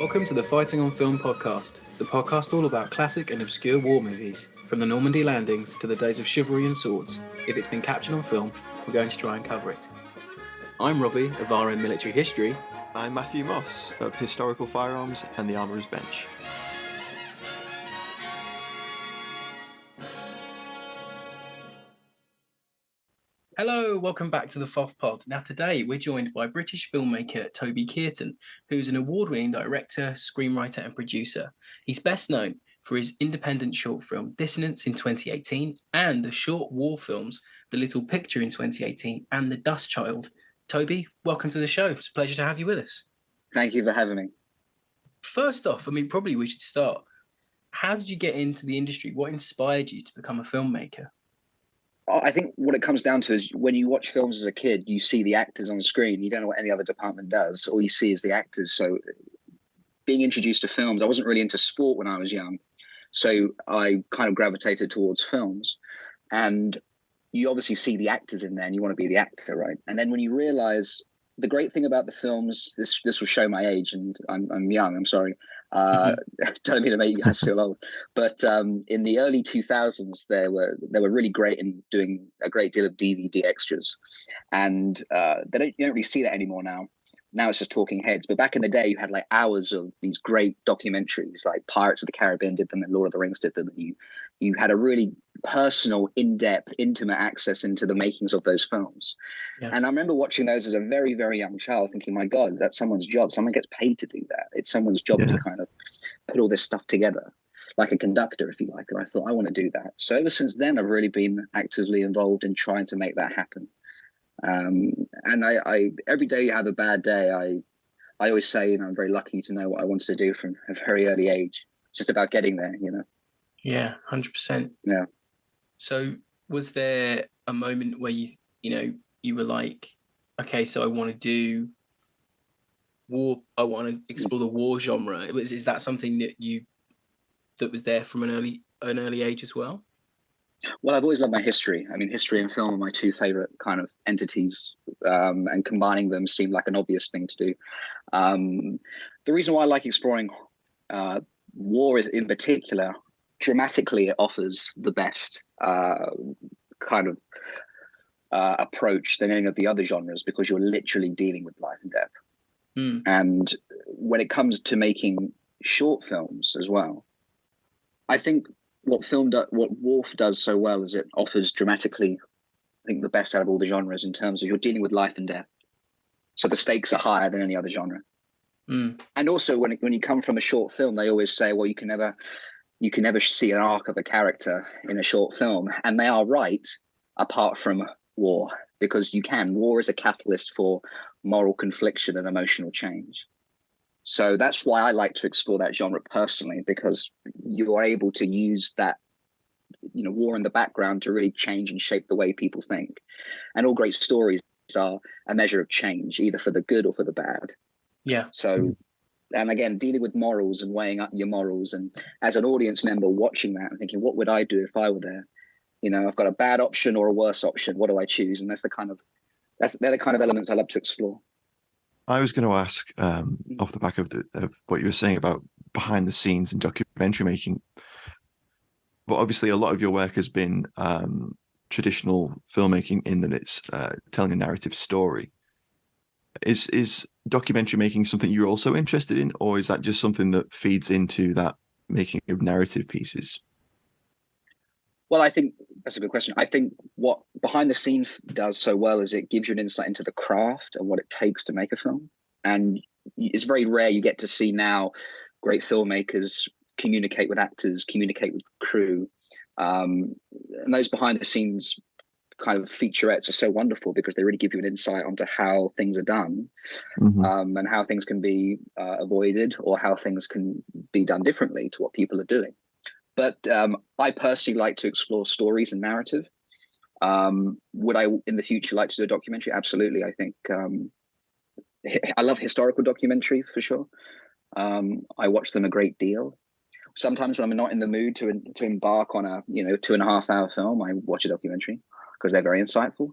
Welcome to the Fighting on Film podcast, the podcast all about classic and obscure war movies, from the Normandy landings to the days of chivalry and swords. If it's been captured on film, we're going to try and cover it. I'm Robbie of RM Military History. I'm Matthew Moss of Historical Firearms and the Armourer's Bench. Hello, welcome back to the FOF Pod. Now today we're joined by British filmmaker Toby Kearton, who's an award-winning director, screenwriter and producer. He's best known for his independent short film Dissonance in 2018 and the short war films The Little Picture in 2018 and The Dust Child. Toby, welcome to the show. It's a pleasure to have you with us. Thank you for having me. First off, probably we should start. How did you get into the industry? What inspired you to become a filmmaker? I think what it comes down to is when you watch films as a kid, you see the actors on screen. You don't know what any other department does. All you see is the actors. So being introduced to films, I wasn't really into sport when I was young. So I kind of gravitated towards films. And you obviously see the actors in there and you want to be the actor, right? And then when you realize the great thing about the films, this will show my age and I'm young, I'm sorry. Don't mean to make you guys feel old, but in the early 2000s, they were really great in doing a great deal of DVD extras, and you don't really see that anymore now. Now it's just talking heads. But back in the day, you had like hours of these great documentaries, like Pirates of the Caribbean did them and Lord of the Rings did them. And you had a really personal, in-depth, intimate access into the makings of those films. Yeah. And I remember watching those as a very, very young child thinking, my God, that's someone's job. Someone gets paid to do that. It's someone's job to kind of put all this stuff together, like a conductor, if you like. And I thought, I want to do that. So ever since then, I've really been actively involved in trying to make that happen. And I every day you have a bad day, I always say, I'm very lucky to know what I wanted to do from a very early age. It's just about getting there, Yeah, 100%. Yeah. So was there a moment where you were like, okay, so I want to do war, I want to explore the war genre. Is that something that was there from an early age as well? Well, I've always loved my history. History and film are my two favorite kind of entities, and combining them seemed like an obvious thing to do. The reason why I like exploring war is, in particular, dramatically it offers the best kind of approach than any of the other genres, because you're literally dealing with life and death. And when it comes to making short films as well, I think what war does so well is it offers dramatically, I think, the best out of all the genres in terms of you're dealing with life and death. So the stakes are higher than any other genre. And also when you come from a short film, they always say, well, you can never see an arc of a character in a short film. And they are right, apart from war, because war is a catalyst for moral confliction and emotional change. So that's why I like to explore that genre personally, because you are able to use that, war in the background to really change and shape the way people think. And all great stories are a measure of change, either for the good or for the bad. Yeah. So, and again, dealing with morals and weighing up your morals, and as an audience member watching that and thinking, what would I do if I were there? I've got a bad option or a worse option. What do I choose? And they're the kind of elements I love to explore. I was going to ask, off the back of what you were saying about behind the scenes and documentary making, but obviously a lot of your work has been traditional filmmaking in that it's telling a narrative story. Is documentary making something you're also interested in, or is that just something that feeds into that making of narrative pieces? Well, I think that's a good question. I think what behind the scenes does so well is it gives you an insight into the craft and what it takes to make a film. And it's very rare you get to see now great filmmakers communicate with actors, communicate with crew. And those behind the scenes kind of featurettes are so wonderful because they really give you an insight onto how things are done, and how things can be avoided, or how things can be done differently to what people are doing. But I personally like to explore stories and narrative. Would I, in the future, like to do a documentary? Absolutely. I think I love historical documentary for sure. I watch them a great deal. Sometimes when I'm not in the mood to embark on a 2.5 hour film, I watch a documentary because they're very insightful.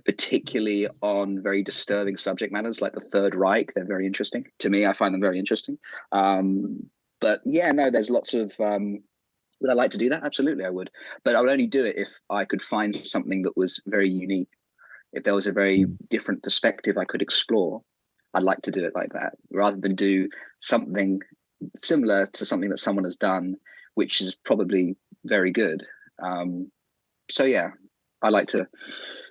particularly on very disturbing subject matters like the Third Reich. They're very interesting to me. I find them very interesting. But yeah, no, there's lots of. Would I like to do that? Absolutely, I would. But I would only do it if I could find something that was very unique. If there was a very different perspective I could explore, I'd like to do it like that, rather than do something similar to something that someone has done, which is probably very good. So yeah, I like to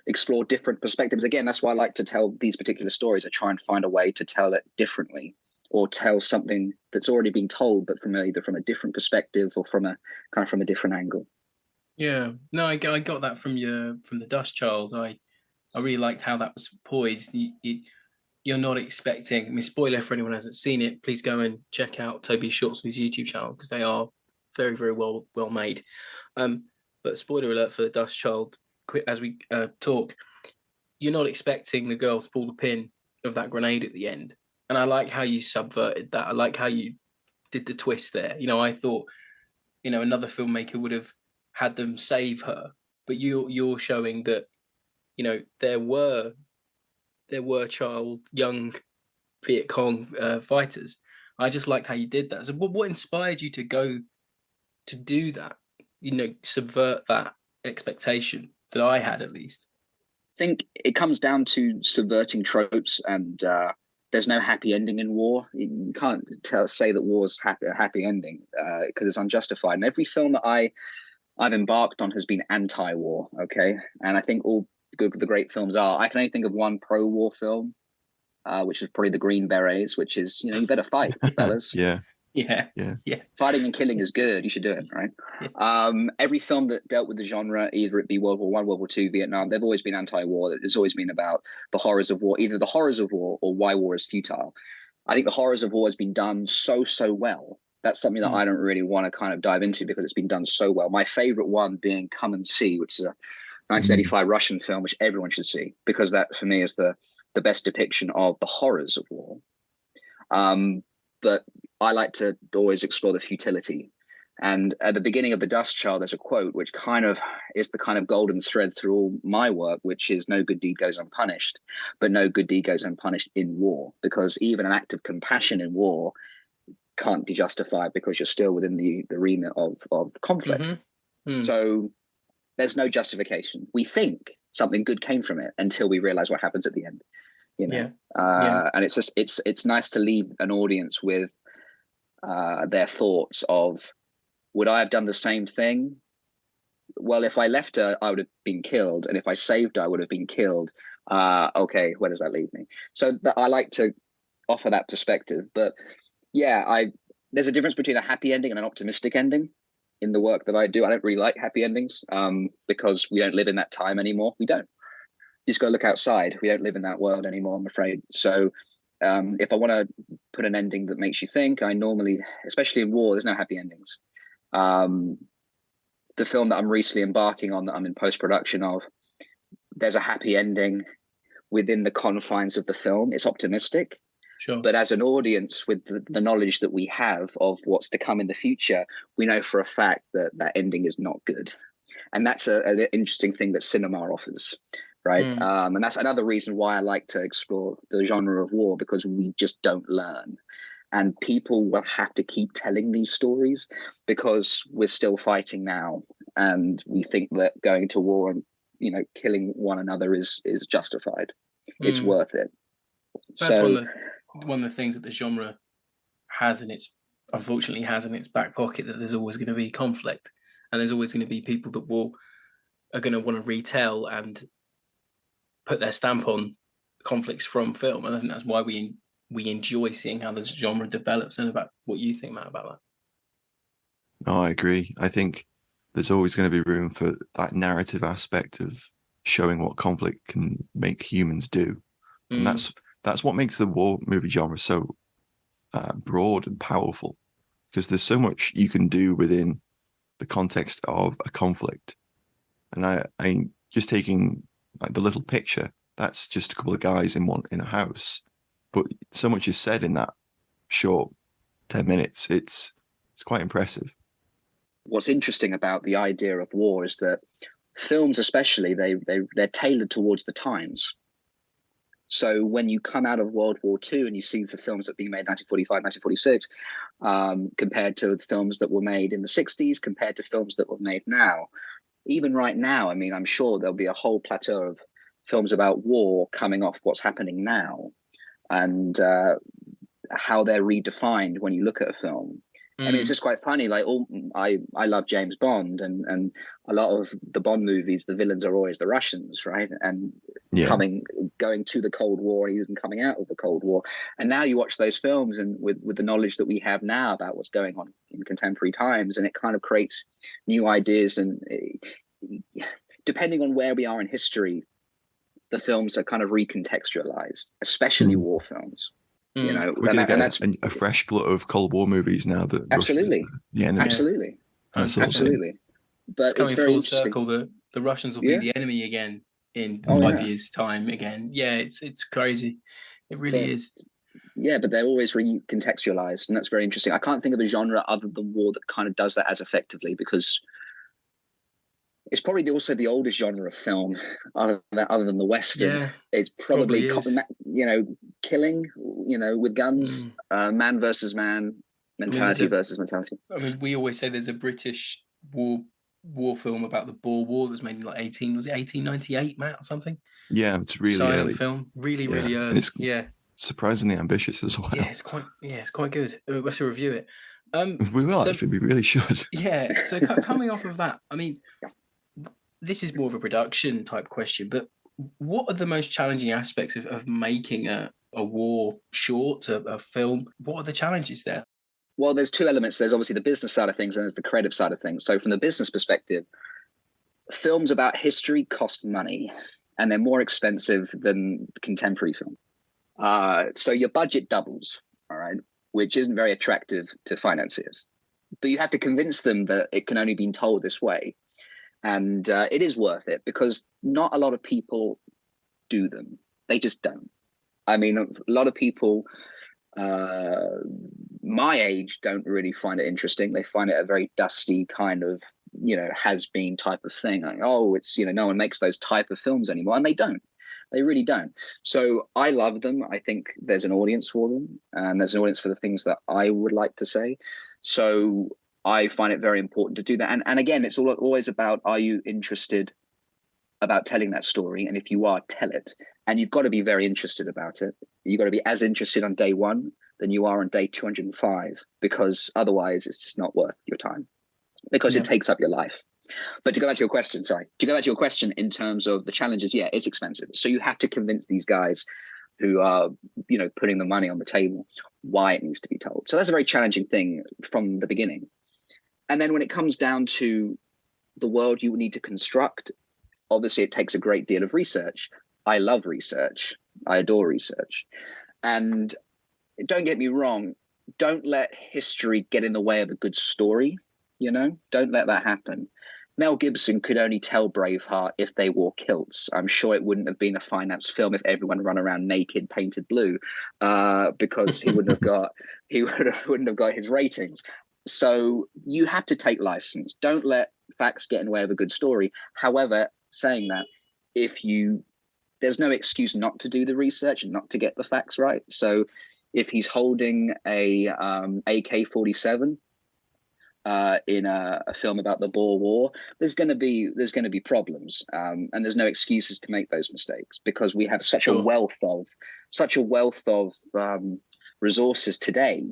explore different perspectives. Again, that's why I like to tell these particular stories. I try and find a way to tell it differently, or tell something that's already been told, but from either from a different perspective or from a different angle. Yeah, no, I got that from the Dust Child. I really liked how that was poised. You're not expecting. I mean, spoiler for anyone who hasn't seen it. Please go and check out Toby's shorts on his YouTube channel because they are very, very well made. But spoiler alert for the Dust Child. As we talk, you're not expecting the girl to pull the pin of that grenade at the end, and I like how you subverted that. I like how you did the twist there. I thought, another filmmaker would have had them save her, but you're showing that, there were young Viet Cong fighters. I just liked how you did that. So what inspired you to go to do that? Subvert that expectation that I had, at least. I think it comes down to subverting tropes, and there's no happy ending in war. You can't say that war's a happy ending because it's unjustified. And every film that I've embarked on has been anti-war. Okay, and I think all the great films are. I can only think of one pro-war film, which is probably the Green Berets, which is, you better fight, fellas. Yeah. Fighting and killing is good. You should do it, right? Yeah. Every film that dealt with the genre, either it be World War I, World War II, Vietnam, they've always been anti-war. It's always been about the horrors of war, either the horrors of war or why war is futile. I think the horrors of war has been done so well. That's something that I don't really want to kind of dive into because it's been done so well. My favorite one being Come and See, which is a 1985 Russian film, which everyone should see, because that for me is the best depiction of the horrors of war. But I like to always explore the futility. And at the beginning of The Dust Child, there's a quote which kind of is the kind of golden thread through all my work, which is no good deed goes unpunished, but no good deed goes unpunished in war, because even an act of compassion in war can't be justified because you're still within the remit of conflict. So there's no justification. We think something good came from it until we realize what happens at the end. And it's nice to leave an audience with their thoughts of, would I have done the same thing? Well, if I left her, I would have been killed, and if I saved her, I would have been killed. Okay, where does that leave me? So I like to offer that perspective. But yeah, there's a difference between a happy ending and an optimistic ending in the work that I do. I don't really like happy endings because we don't live in that time anymore. We don't. You just got to look outside. We don't live in that world anymore, I'm afraid. So if I want to put an ending that makes you think, I normally, especially in war, there's no happy endings. The film that I'm recently embarking on, that I'm in post-production of, there's a happy ending within the confines of the film. It's optimistic. Sure. But as an audience, with the knowledge that we have of what's to come in the future, we know for a fact that that ending is not good. And that's an interesting thing that cinema offers. Right. And that's another reason why I like to explore the genre of war, because we just don't learn. And people will have to keep telling these stories because we're still fighting now. And we think that going to war and, killing one another is justified. It's worth it. That's one of the things that the genre unfortunately has in its back pocket, that there's always going to be conflict, and there's always going to be people that are going to want to retell and put their stamp on conflicts from film. And I think that's why we enjoy seeing how this genre develops. And about what you think, Matt, about that. No, I agree. I think there's always going to be room for that narrative aspect of showing what conflict can make humans do. And that's what makes the war movie genre so broad and powerful, because there's so much you can do within the context of a conflict. And I just taking like the little picture, that's just a couple of guys in a house, but so much is said in that short 10 minutes. It's quite impressive. What's interesting about the idea of war is that films especially, they're tailored towards the times. So when you come out of World War II and you see the films that were being made in 1945, 1946, compared to the films that were made in the 60s, compared to films that were made now, even right now, I mean, I'm sure there'll be a whole plateau of films about war coming off what's happening now, and how they're redefined when you look at a film. I mean, it's just quite funny. Like, I love James Bond, and a lot of the Bond movies, the villains are always the Russians, right? And going to the Cold War, even coming out of the Cold War. And now you watch those films, and with the knowledge that we have now about what's going on in contemporary times, and it kind of creates new ideas. And depending on where we are in history, the films are kind of recontextualized, especially war films. You know, we're going to get a fresh glut of Cold War movies now that absolutely, the enemy. Absolutely. But it's coming very full circle. The Russians will be the enemy again in 5 years' time. Again, it's crazy. It really is. Yeah, but they're always recontextualized, and that's very interesting. I can't think of a genre other than war that kind of does that as effectively, because it's probably also the oldest genre of film other than the Western. Yeah, it's probably killing, with guns, man versus man, mentality versus mentality. I mean, we always say there's a British war film about the Boer War that was made in like 1898, Matt, or something. Yeah, it's really silent early film, really early. And it's surprisingly ambitious as well. Yeah, it's quite good. We'll have to review it. We will actually. We really should. Yeah. So coming off of that, I mean, this is more of a production type question, but what are the most challenging aspects of making a war short, a film? What are the challenges there? Well, there's two elements. There's obviously the business side of things, and there's the creative side of things. So from the business perspective, films about history cost money, and they're more expensive than contemporary film. So your budget doubles, all right, which isn't very attractive to financiers. But you have to convince them that it can only be told this way. And it is worth it, because not a lot of people do them. They just don't. I mean, a lot of people my age don't really find it interesting. They find it a very dusty kind of, has-been type of thing. Like, it's, no one makes those type of films anymore. And they don't. They really don't. So I love them. I think there's an audience for them, and there's an audience for the things that I would like to say. So I find it very important to do that. And again, it's always about, are you interested about telling that story? And if you are, tell it. And you've got to be very interested about it. You've got to be as interested on day one than you are on day 205, because otherwise it's just not worth your time, because it takes up your life. But to go back to your question, in terms of the challenges, it's expensive. So you have to convince these guys who are, putting the money on the table, why it needs to be told. So that's a very challenging thing from the beginning. And then when it comes down to the world you need to construct, obviously it takes a great deal of research. I love research. I adore research. And don't get me wrong, don't let history get in the way of a good story. Don't let that happen. Mel Gibson could only tell Braveheart if they wore kilts. I'm sure it wouldn't have been a finance film if everyone ran around naked, painted blue, because he wouldn't have got his ratings. So you have to take license. Don't let facts get in the way of a good story. However, saying that, there's no excuse not to do the research and not to get the facts right. So if he's holding a AK-47 in a film about the Boer War, there's going to be problems, and there's no excuses to make those mistakes, because we have such a wealth of resources today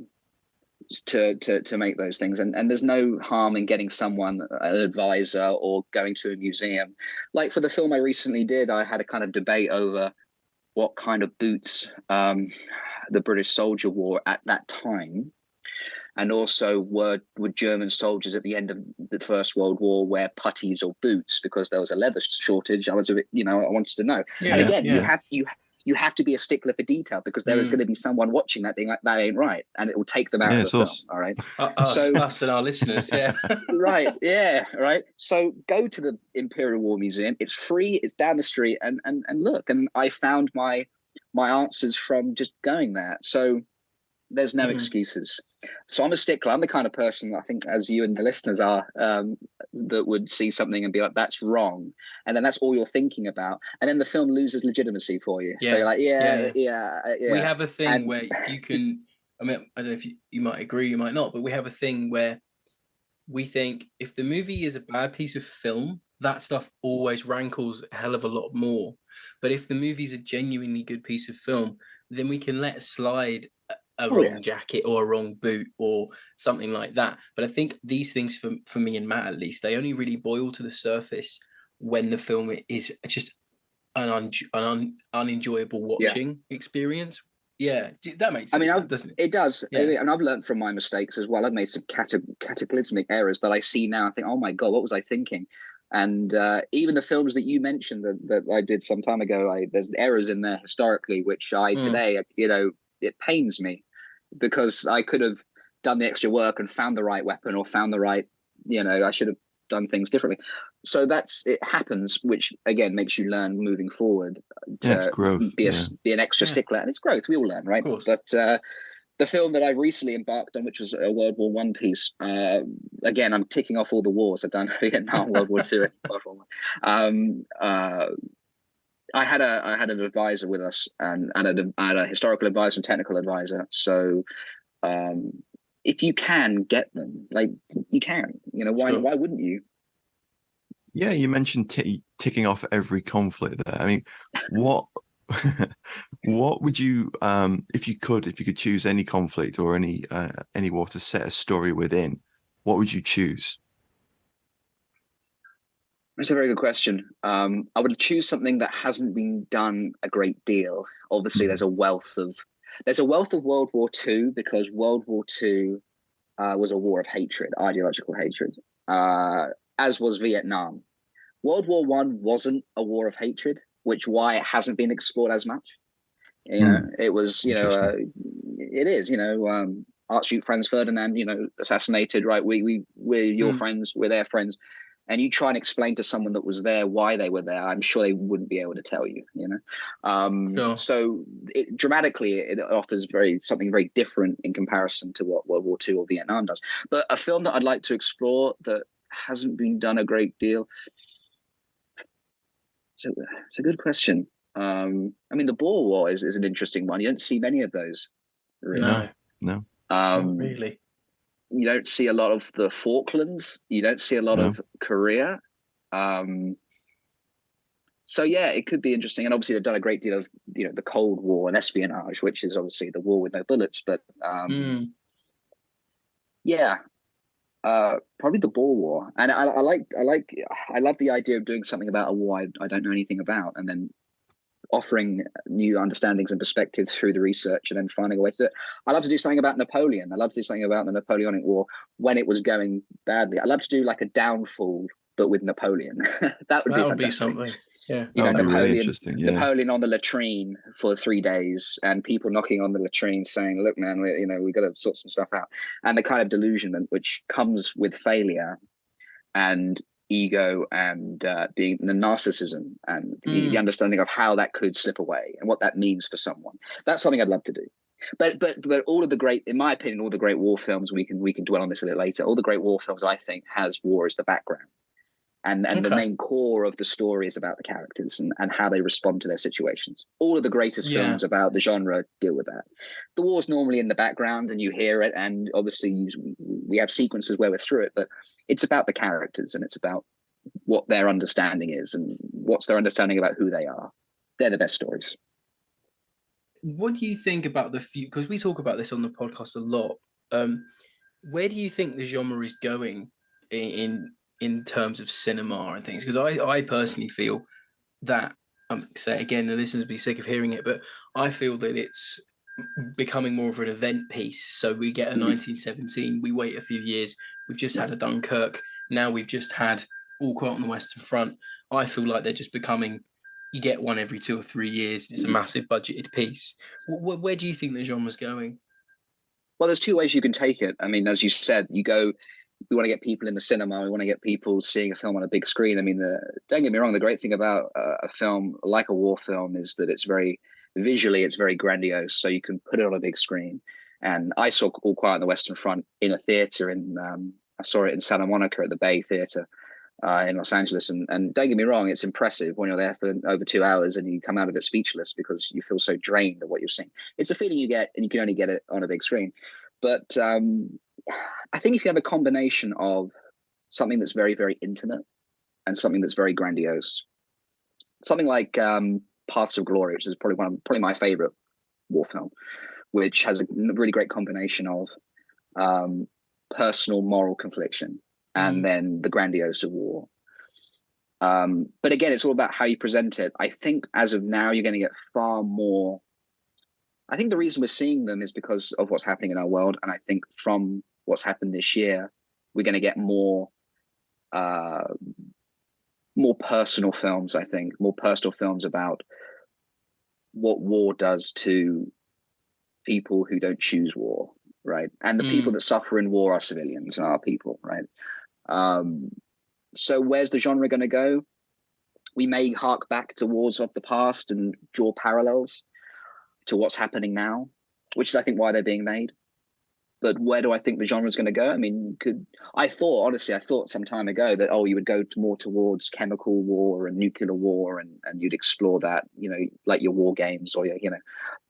to make those things, and there's no harm in getting someone, an advisor, or going to a museum. Like for the film I recently did, I had a kind of debate over what kind of boots the British soldier wore at that time, and also would German soldiers at the end of the First World War wear puttees or boots, because there was a leather shortage. I was a bit, I wanted to know. And again, you have to be a stickler for detail, because there is going to be someone watching that being like, that ain't right, and it will take them out of the film. All right, us and our listeners, right, right. So go to the Imperial War Museum. It's free. It's down the street, and look. And I found my answers from just going there. So there's no excuses. So I'm a stickler. I'm the kind of person, I think, as you and the listeners are, that would see something and be like, "That's wrong," and then that's all you're thinking about, and then the film loses legitimacy for you. So you're like, "Yeah." We have a thing And where you can. I mean, I don't know if you might agree, you might not, but we have a thing where we think if the movie is a bad piece of film, that stuff always rankles a hell of a lot more. But if the movie's a genuinely good piece of film, then we can let slide a oh yeah, wrong jacket or a wrong boot or something like that. But I think these things, for me and Matt at least, they only really boil to the surface when the film is just an unenjoyable yeah. watching experience. Yeah, that makes I mean, sense, doesn't it? it does. I Yeah. mean, and I've learned from my mistakes as well. I've made some cataclysmic errors that I see now. I think, oh my God, what was I thinking? And even the films that you mentioned that I did some time ago, there's errors in there historically, which today, it pains me because I could have done the extra work and found the right weapon or found the right, I should have done things differently. So it happens, which again makes you learn moving forward It's to growth. be an extra stickler, and it's growth. We all learn, right? Of course. But the film that I recently embarked on, which was a World War One piece, again, I'm ticking off all the wars I've done: Vietnam, World War Two, and I had an advisor with us, and I had a historical advisor and technical advisor. So if you can get them, like you can, why wouldn't you? Yeah, you mentioned ticking off every conflict there. I mean, what what would you if you could choose any conflict or any war to set a story within, what would you choose? That's a very good question. I would choose something that hasn't been done a great deal. Obviously, there's a wealth of World War II, because World War II was a war of hatred, ideological hatred, as was Vietnam. World War One wasn't a war of hatred, which why it hasn't been explored as much. It was, it is, Archduke Franz Ferdinand, assassinated, right? We're your friends, we're their friends. And you try and explain to someone that was there why they were there, I'm sure they wouldn't be able to tell you, Sure. So dramatically, it offers something very different in comparison to what World War II or Vietnam does. But a film that I'd like to explore that hasn't been done a great deal. So it's a good question. I mean, the Boer War is an interesting one. You don't see many of those. Really. No. Not really. You don't see a lot of the Falklands. You don't see a lot of Korea. So yeah, it could be interesting. And obviously, they've done a great deal of the Cold War and espionage, which is obviously the war with no bullets. But yeah, probably the Boer War. And I love the idea of doing something about a war I don't know anything about, and then offering new understandings and perspectives through the research, and then finding a way to do it. I love to do something about Napoleon. I love to do something about the Napoleonic War when it was going badly. I love to do like a downfall, but with Napoleon. That would be something. Yeah, that would be Napoleon, really interesting. Yeah. Napoleon on the latrine for 3 days, and people knocking on the latrine saying, "Look, man, we got to sort some stuff out," and the kind of delusionment which comes with failure and ego and being the narcissism and the understanding of how that could slip away and what that means for someone. That's something I'd love to do. But all of the great, in my opinion, all the great war films, we can dwell on this a bit later. All the great war films, I think, has war as the background. And the main core of the story is about the characters and how they respond to their situations. All of the greatest films about the genre deal with that. The war's normally in the background and you hear it, and obviously we have sequences where we're through it, but it's about the characters and it's about what their understanding is and what's their understanding about who they are. They're the best stories. What do you think about the future? Because we talk about this on the podcast a lot. Where do you think the genre is going in terms of cinema and things? Because I personally feel that, say again, the listeners will be sick of hearing it, but I feel that it's becoming more of an event piece. So we get a 1917, we wait a few years, we've just had a Dunkirk, now we've just had All Quiet on the Western Front. I feel like they're just becoming, you get one every 2 or 3 years, it's a massive budgeted piece. Where do you think the genre's going? Well, there's 2 ways you can take it. I mean, as you said, we want to get people in the cinema. We want to get people seeing a film on a big screen. I mean, don't get me wrong. The great thing about a film like a war film is that it's very grandiose. So you can put it on a big screen, And I saw All Quiet on the Western Front in a theater I saw it in Santa Monica at the Bay Theater in Los Angeles. And don't get me wrong, it's impressive when you're there for over 2 hours and you come out of it speechless because you feel so drained of what you're seeing. It's a feeling you get, and you can only get it on a big screen. But I think if you have a combination of something that's very, very intimate and something that's very grandiose, something like Paths of Glory, which is probably my favorite war film, which has a really great combination of personal moral confliction and then the grandiose of war. But again, it's all about how you present it. I think as of now, you're going to get far more. I think the reason we're seeing them is because of what's happening in our world. And I think from what's happened this year, we're going to get more personal films, I think, more personal films about what war does to people who don't choose war, right? And the people that suffer in war are civilians and are people, right? So where's the genre going to go? We may hark back to wars of the past and draw parallels to what's happening now, which is, I think, why they're being made. But where do I think the genre is going to go? I mean, I thought some time ago that, you would go more towards chemical war and nuclear war, and you'd explore that, like your war games or,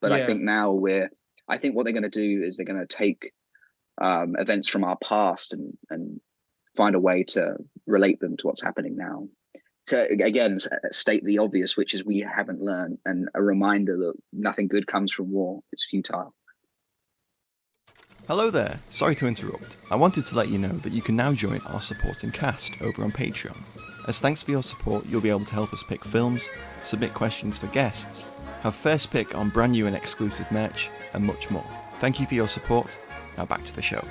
but I think now I think what they're going to do is they're going to take events from our past and find a way to relate them to what's happening now. To, again, state the obvious, which is we haven't learned, and a reminder that nothing good comes from war. It's futile. Hello there, sorry to interrupt. I wanted to let you know that you can now join our supporting cast over on Patreon. As thanks for your support, you'll be able to help us pick films, submit questions for guests, have first pick on brand new and exclusive merch, and much more. Thank you for your support. Now back to the show.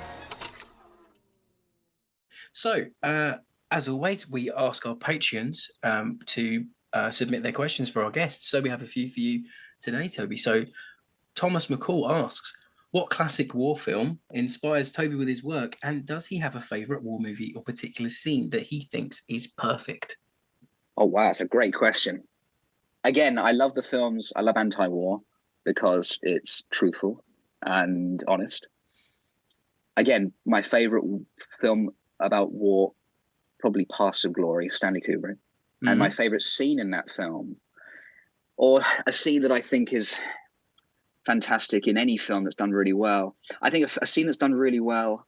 So, as always, we ask our Patreons to submit their questions for our guests. So we have a few for you today, Toby. So Thomas McCall asks, what classic war film inspires Toby with his work, and does he have a favourite war movie or particular scene that he thinks is perfect? Oh, wow, that's a great question. Again, I love the films. I love anti-war because it's truthful and honest. Again, my favourite film about war, probably Paths of Glory, Stanley Kubrick. And my favourite scene in that film, or a scene that I think is fantastic in any film that's done really well. I think a scene that's done really well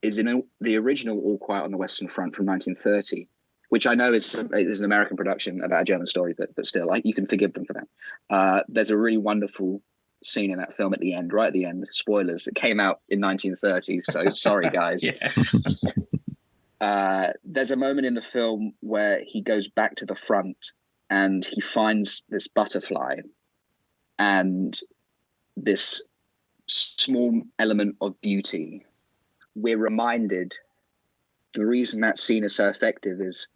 is in the original All Quiet on the Western Front from 1930, which I know is an American production about a German story, but still, you can forgive them for that. There's a really wonderful scene in that film at the end, right at the end. Spoilers, it came out in 1930, so sorry, guys. There's a moment in the film where he goes back to the front and he finds this butterfly, and this small element of beauty. We're reminded, the reason that scene is so effective is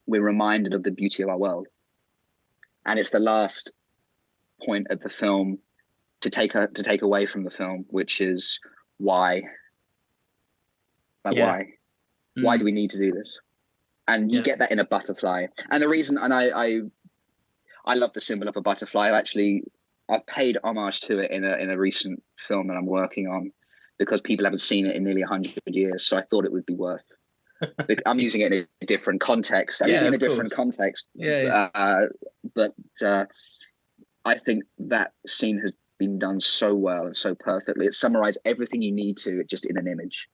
we're reminded of the beauty of our world. And it's the last point of the film to take away from the film, which is why? Why do we need to do this? And you get that in a butterfly. And the reason, and I love the symbol of a butterfly. I've paid homage to it in a recent film that I'm working on because people haven't seen it in nearly 100 years. So I thought it would be worth. I'm using it in a different context. But I think that scene has been done so well and so perfectly. It summarized everything you need to just in an image.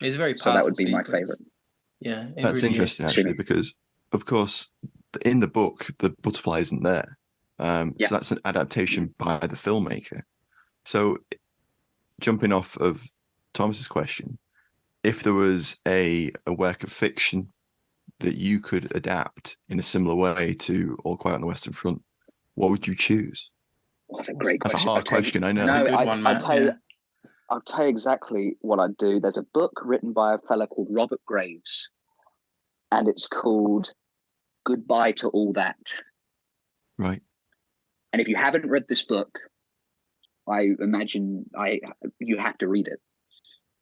It's very powerful. So that would be my favorite. Yeah, that's really interesting, actually, because of course in the book the butterfly isn't there. So that's an adaptation by the filmmaker. So jumping off of Thomas's question, if there was a work of fiction that you could adapt in a similar way to All Quiet on the Western Front, what would you choose? Well, that's a great question. That's a hard question, I know. That's a good one, Matt. I'll tell you exactly what I'd do. There's a book written by a fella called Robert Graves, and it's called Goodbye to All That. Right. And if you haven't read this book, I imagine you have to read it.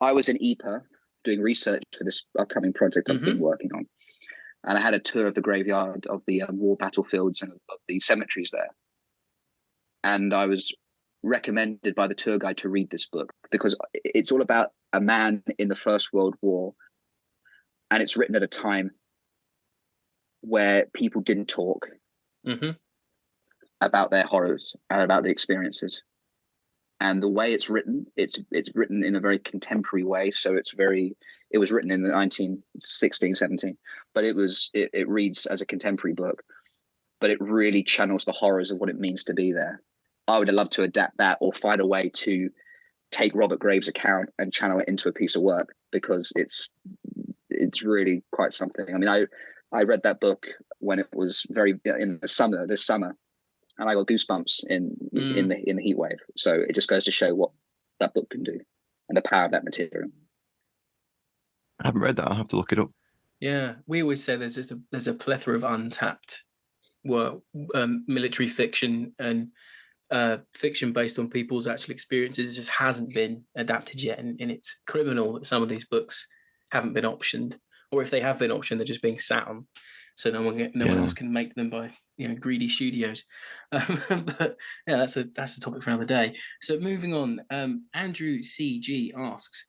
I was in EPA doing research for this upcoming project I've been working on. And I had a tour of the graveyard of the war battlefields and of the cemeteries there. And I was recommended by the tour guide to read this book, because it's all about a man in the First World War, and it's written at a time where people didn't talk about their horrors or about the experiences. And the way it's written written in a very contemporary way. So it was written in the 1916, 17, but it reads as a contemporary book, but it really channels the horrors of what it means to be there. I would have loved to adapt that, or find a way to take Robert Graves' account and channel it into a piece of work, because it's really quite something. I mean, I read that book when it was this summer, and I got goosebumps in the heat wave. So it just goes to show what that book can do and the power of that material. I haven't read that. I'll have to look it up. Yeah, we always say there's a plethora of untapped military fiction and fiction based on people's actual experiences. It just hasn't been adapted yet, and it's criminal that some of these books haven't been optioned, or if they have been optioned, they're just being sat on, so no one else can make them by greedy studios. But yeah, that's a topic for another day. So moving on, Andrew CG asks,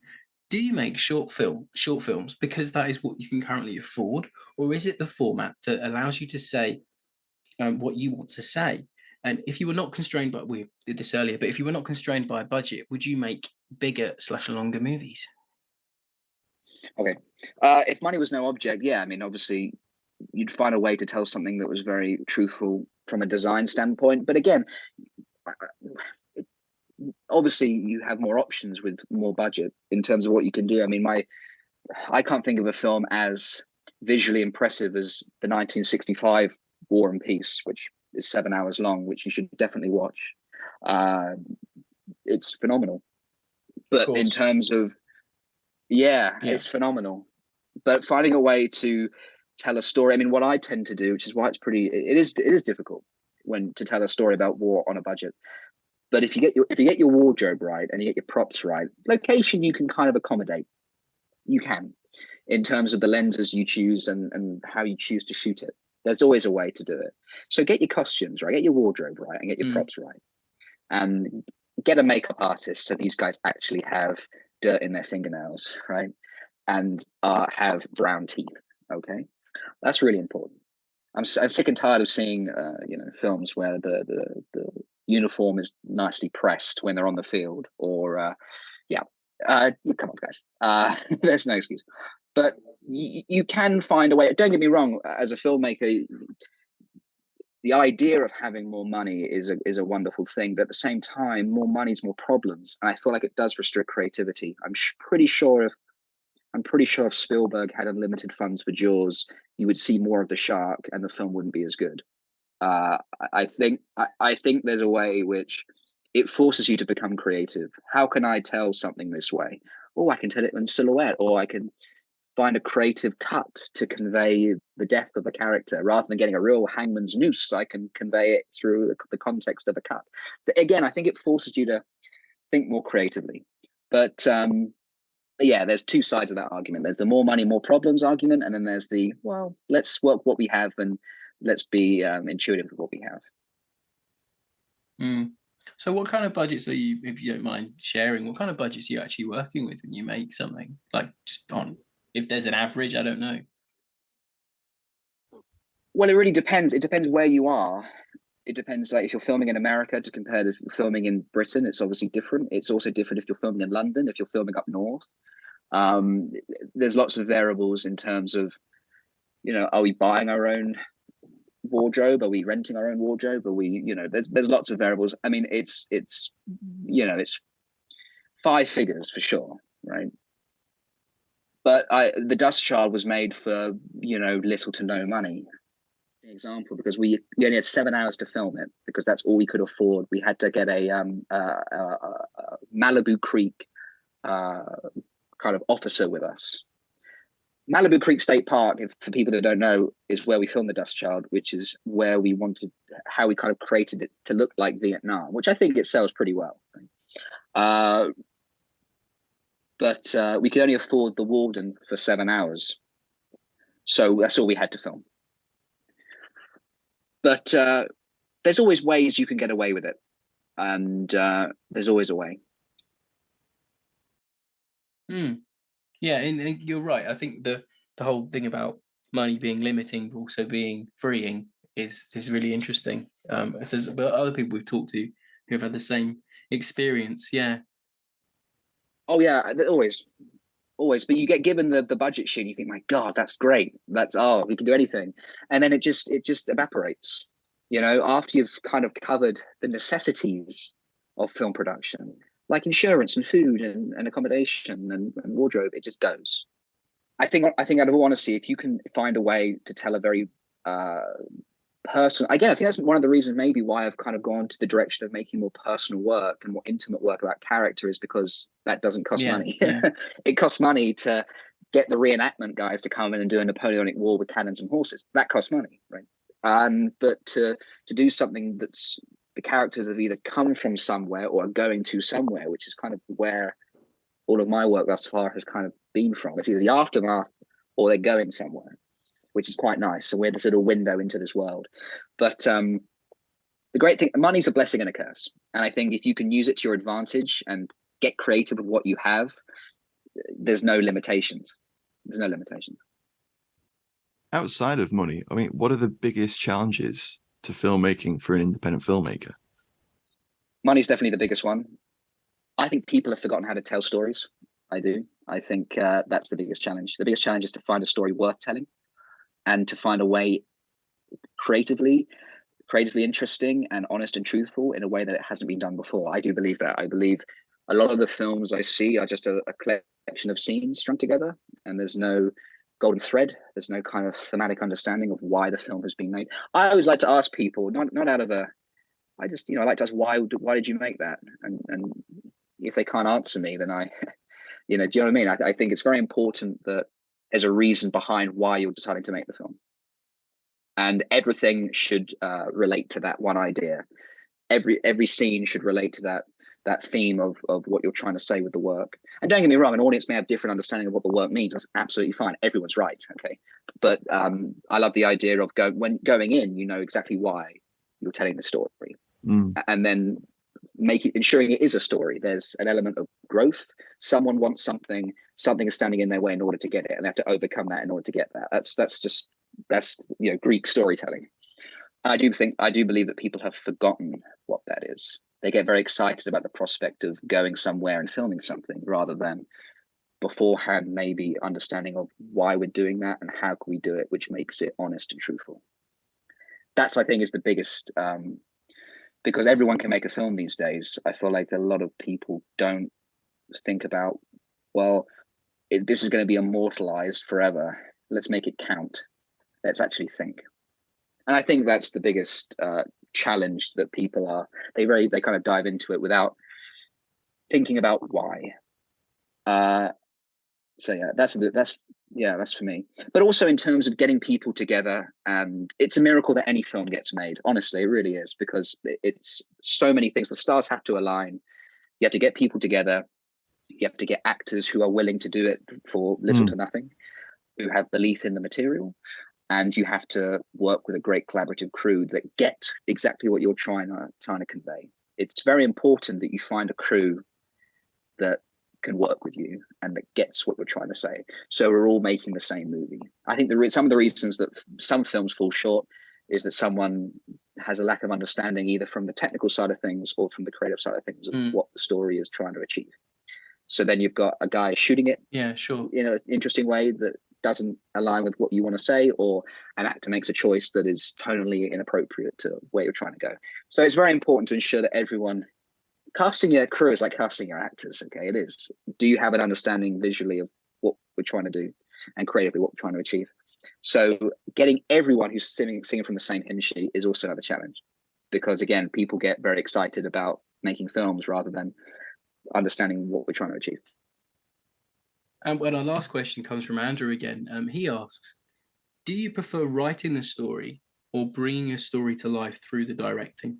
do you make short films because that is what you can currently afford, or is it the format that allows you to say what you want to say? And if you were not constrained by, we did this earlier, but if you were not constrained by a budget, would you make bigger / longer movies? Okay. If money was no object, yeah, I mean, obviously you'd find a way to tell something that was very truthful from a design standpoint. But again, obviously you have more options with more budget in terms of what you can do. I mean, I can't think of a film as visually impressive as the 1965 War and Peace, which is 7 hours long, which you should definitely watch. It's phenomenal. But in terms of, it's phenomenal. But finding a way to tell a story, I mean, what I tend to do, which is why it is difficult to tell a story about war on a budget. But if you get your wardrobe right and you get your props right, location you can kind of accommodate. You can, in terms of the lenses you choose and how you choose to shoot it. There's always a way to do it. So get your costumes right, get your wardrobe right, and get your props right, and get a makeup artist. So these guys actually have dirt in their fingernails, right, and have brown teeth. Okay, that's really important. I'm sick and tired of seeing films where the uniform is nicely pressed when they're on the field, or come on, guys. There's no excuse. But you can find a way. Don't get me wrong. As a filmmaker, the idea of having more money is a wonderful thing. But at the same time, more money is more problems, and I feel like it does restrict creativity. I'm pretty sure if Spielberg had unlimited funds for Jaws, you would see more of the shark, and the film wouldn't be as good. I think there's a way which it forces you to become creative. How can I tell something this way? Oh, I can tell it in silhouette, or I can find a creative cut to convey the death of a character. Rather than getting a real hangman's noose, I can convey it through the context of a cut. But again, I think it forces you to think more creatively. But yeah, there's two sides of that argument. There's the more money, more problems argument, and then there's the, well, let's work what we have and let's be intuitive with what we have. So what kind of budgets are you, if you don't mind sharing, what kind of budgets are you actually working with when you make something? Like, just on, if there's an average, I don't know. Well, it really depends. It depends where you are. It depends, like if you're filming in America to compare to filming in Britain, it's obviously different. It's also different if you're filming in London, if you're filming up north. There's lots of variables in terms of, are we buying our own wardrobe? Are we renting our own wardrobe? Are we, there's lots of variables. I mean, it's 5 figures for sure, right? But the Dust Child was made for, little to no money. Example, because we only had 7 hours to film it, because that's all we could afford. We had to get a Malibu Creek kind of officer with us. Malibu Creek State Park, for people that don't know, is where we filmed The Dust Child, which is where we wanted, how we kind of created it to look like Vietnam, which I think it sells pretty well. But we could only afford the Walden for 7 hours. So that's all we had to film. But there's always ways you can get away with it. and there's always a way. Yeah, and you're right. I think the whole thing about money being limiting, but also being freeing, is really interesting. There's other people we've talked to who have had the same experience. Yeah, Oh yeah, always, always. But you get given the budget sheet, and you think, my God, that's great. That's we can do anything, and then it just evaporates. You know, after you've kind of covered the necessities of film production, like insurance and food and accommodation and wardrobe, it just goes. I think out of all honesty, if you can find a way to tell a very personal, again, I think that's one of the reasons maybe why I've kind of gone to the direction of making more personal work and more intimate work about character, is because that doesn't cost money. It costs money to get the reenactment guys to come in and do a Napoleonic War with cannons and horses. That costs money, right? But to do something that's, the characters have either come from somewhere or are going to somewhere, which is kind of where all of my work thus far has kind of been from. It's either the aftermath or they're going somewhere, which is quite nice. So we're the sort of window into this world. But the great thing, money's a blessing and a curse. And I think if you can use it to your advantage and get creative with what you have, there's no limitations. There's no limitations. Outside of money, I mean, what are the biggest challenges to filmmaking for an independent filmmaker? Money's definitely the biggest one. I think people have forgotten how to tell stories. I do. I think that's the biggest challenge. The biggest challenge is to find a story worth telling, and to find a way creatively interesting and honest and truthful in a way that it hasn't been done before. I do believe that. I believe a lot of the films I see are just a collection of scenes strung together, and there's no golden thread. There's no kind of thematic understanding of why the film has been made. I always like to ask people, not out of I just, I like to ask, why did you make that? And if they can't answer me, then I, do you know what I mean? I think it's very important that there's a reason behind why you're deciding to make the film. And everything should relate to that one idea. Every scene should relate to that theme of what you're trying to say with the work. And don't get me wrong, an audience may have different understanding of what the work means. That's absolutely fine. Everyone's right, okay? But I love the idea of when going in, you know exactly why you're telling the story. And then ensuring it is a story. There's an element of growth. Someone wants something is standing in their way in order to get it, and they have to overcome that in order to get that. That's Greek storytelling. I do believe that people have forgotten what that is. They get very excited about the prospect of going somewhere and filming something, rather than beforehand maybe understanding of why we're doing that and how can we do it, which makes it honest and truthful. That's, I think, is the biggest, because everyone can make a film these days. I feel like a lot of people don't think about, well, this is going to be immortalized forever. Let's make it count. Let's actually think. And I think that's the biggest challenge that people are. They kind of dive into it without thinking about why. So yeah, that's for me. But also in terms of getting people together, and it's a miracle that any film gets made. Honestly, it really is, because it's so many things. The stars have to align. You have to get people together. You have to get actors who are willing to do it for little to nothing, who have belief in the material. And you have to work with a great collaborative crew that get exactly what you're trying to convey. It's very important that you find a crew that can work with you and that gets what you're trying to say. So we're all making the same movie. I think some of the reasons that some films fall short is that someone has a lack of understanding, either from the technical side of things or from the creative side of things, of what the story is trying to achieve. So then you've got a guy shooting it in an interesting way that doesn't align with what you want to say, or an actor makes a choice that is tonally inappropriate to where you're trying to go. So it's very important to ensure that everyone, casting your crew is like casting your actors. Okay, it is. Do you have an understanding visually of what we're trying to do, and creatively what we're trying to achieve? So getting everyone who's singing from the same hymn sheet is also another challenge, because again, people get very excited about making films rather than understanding what we're trying to achieve. And well, our last question comes from Andrew again. He asks, do you prefer writing the story or bringing a story to life through the directing?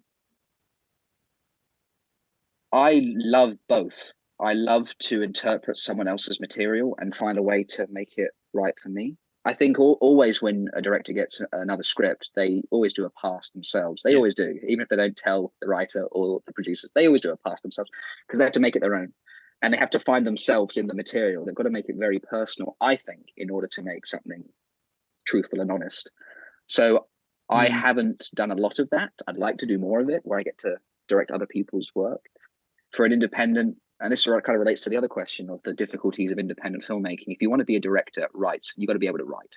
I love both. I love to interpret someone else's material and find a way to make it right for me. I think always when a director gets another script, they always do a pass themselves. They always do, even if they don't tell the writer or the producers. They always do a pass themselves because they have to make it their own, and they have to find themselves in the material. They've got to make it very personal, I think, in order to make something truthful and honest. So I haven't done a lot of that. I'd like to do more of it, where I get to direct other people's work. For an independent, and this kind of relates to the other question of the difficulties of independent filmmaking. If you want to be a director, you got to be able to write,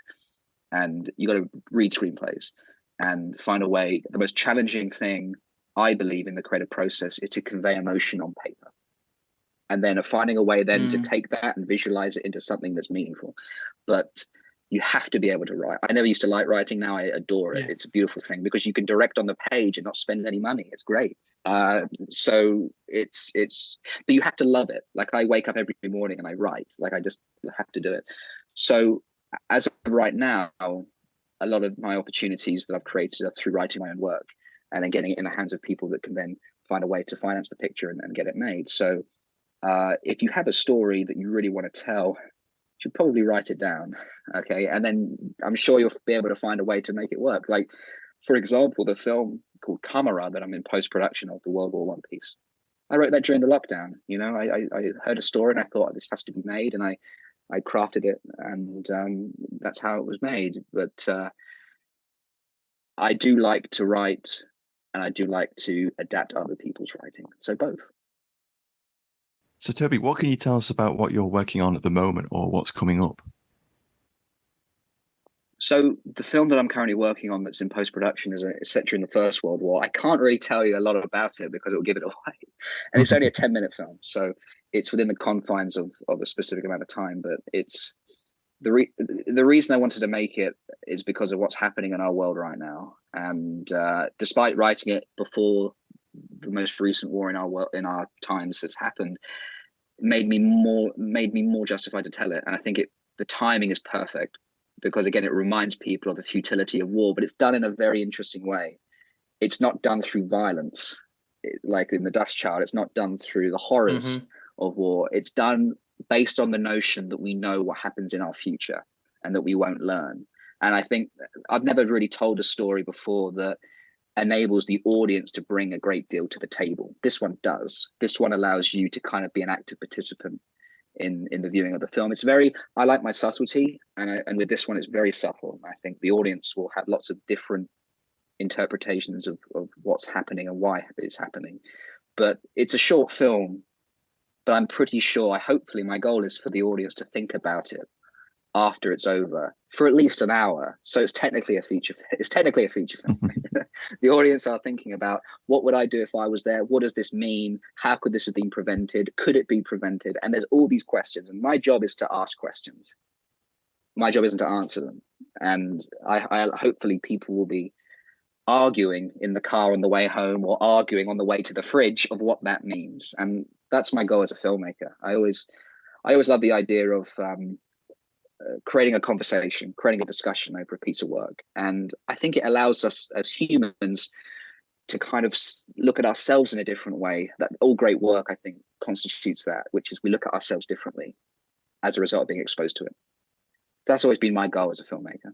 and you got to read screenplays and find a way. The most challenging thing, I believe, in the creative process is to convey emotion on paper, and then finding a way then to take that and visualize it into something that's meaningful. But you have to be able to write. I never used to like writing. Now I adore it. It's a beautiful thing because you can direct on the page and not spend any money. It's great. So it's, but you have to love it. Like I wake up every morning and I write. Like I just have to do it. So as of right now, a lot of my opportunities that I've created are through writing my own work and then getting it in the hands of people that can then find a way to finance the picture and get it made. So if you have a story that you really want to tell, you should probably write it down. Okay. And then I'm sure you'll be able to find a way to make it work. Like, for example, the film called Kamerad that I'm in post-production of, the World War I piece. I wrote that during the lockdown. You know, I heard a story and I thought this has to be made, and I crafted it, and that's how it was made. But I do like to write, and I do like to adapt other people's writing. So both. So Toby, what can you tell us about what you're working on at the moment or what's coming up? So the film that I'm currently working on that's in post-production is set during the First World War. I can't really tell you a lot about it because it will give it away. And it's only a 10-minute film. So it's within the confines of a specific amount of time. But it's the reason I wanted to make it is because of what's happening in our world right now. And despite writing it before the most recent war in our world, in our times has happened, made me more justified to tell it. And I think the timing is perfect, because again, it reminds people of the futility of war, but it's done in a very interesting way. It's not done through violence, like in The Dust Child. It's not done through the horrors of war. It's done based on the notion that we know what happens in our future and that we won't learn. And I think I've never really told a story before that enables the audience to bring a great deal to the table. This one does. This one allows you to kind of be an active participant in the viewing of the film. It's very, I like my subtlety, and with this one it's very subtle. I think the audience will have lots of different interpretations of what's happening and why it's happening. But it's a short film, but I'm pretty sure, hopefully my goal is for the audience to think about it after it's over for at least an hour. So it's technically a feature film. The audience are thinking about, what would I do if I was there? What does this mean? How could this have been prevented? Could it be prevented? And there's all these questions, and my job is to ask questions. My job isn't to answer them. And I hopefully people will be arguing in the car on the way home or arguing on the way to the fridge of what that means. And that's my goal as a filmmaker. I always love the idea of creating a conversation, creating a discussion over a piece of work. And I think it allows us as humans to kind of look at ourselves in a different way. That all great work, I think, constitutes that, which is we look at ourselves differently as a result of being exposed to it. So that's always been my goal as a filmmaker.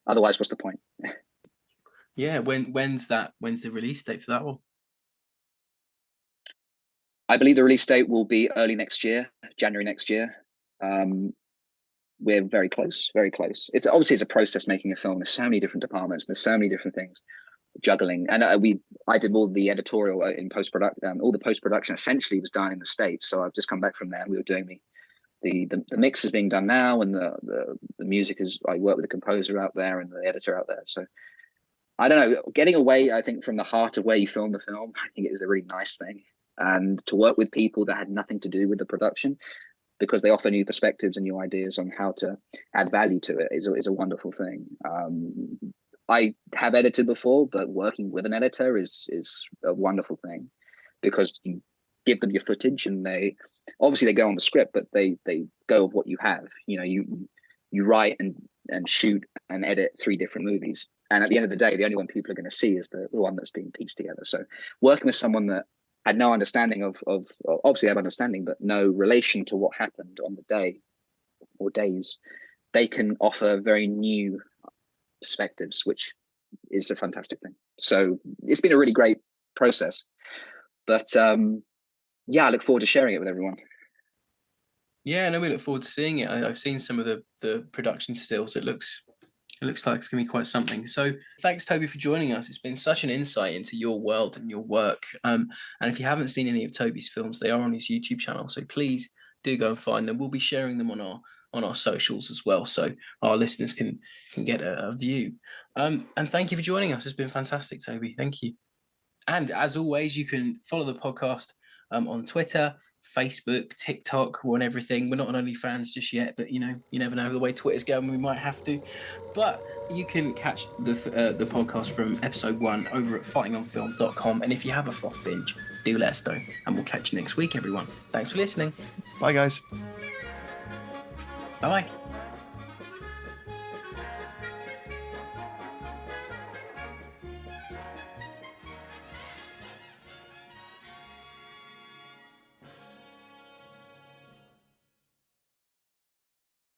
Otherwise, what's the point? Yeah, when's the release date for that one? I believe the release date will be early next year, January next year. We're very close, very close. It's obviously a process making a film. There's so many different departments. There's so many different things juggling. And I did all the editorial in post-production. All the post-production essentially was done in the States. So I've just come back from there. We were doing the mix is being done now, and the music is. I work with the composer out there and the editor out there. So I don't know. Getting away, I think, from the heart of where you film the film, I think it is a really nice thing. And to work with people that had nothing to do with the production, because they offer new perspectives and new ideas on how to add value to it, is a wonderful thing. I have edited before, but working with an editor is a wonderful thing, because you give them your footage and they go on the script, but they go with what you have. You know, you write and shoot and edit 3 different movies. And at the end of the day, the only one people are going to see is the one that's being pieced together. So working with someone that had no understanding of obviously I have understanding, but no relation to what happened on the day or days, they can offer very new perspectives, which is a fantastic thing. So it's been a really great process. But yeah, I look forward to sharing it with everyone. Yeah, no, we look forward to seeing it. I've seen some of the production stills. It looks like it's going to be quite something. So thanks, Toby, for joining us. It's been such an insight into your world and your work. And if you haven't seen any of Toby's films, they are on his YouTube channel. So please do go and find them. We'll be sharing them on our socials as well, so our listeners can get a view. And thank you for joining us. It's been fantastic, Toby. Thank you. And as always, you can follow the podcast on Twitter, Facebook, TikTok, we're on everything. We're not on OnlyFans just yet, but you never know the way Twitter's going. We might have to. But you can catch the podcast from episode 1 over at fightingonfilm.com. And if you have a FOF binge, do let us know. And we'll catch you next week, everyone. Thanks for listening. Bye, guys. Bye.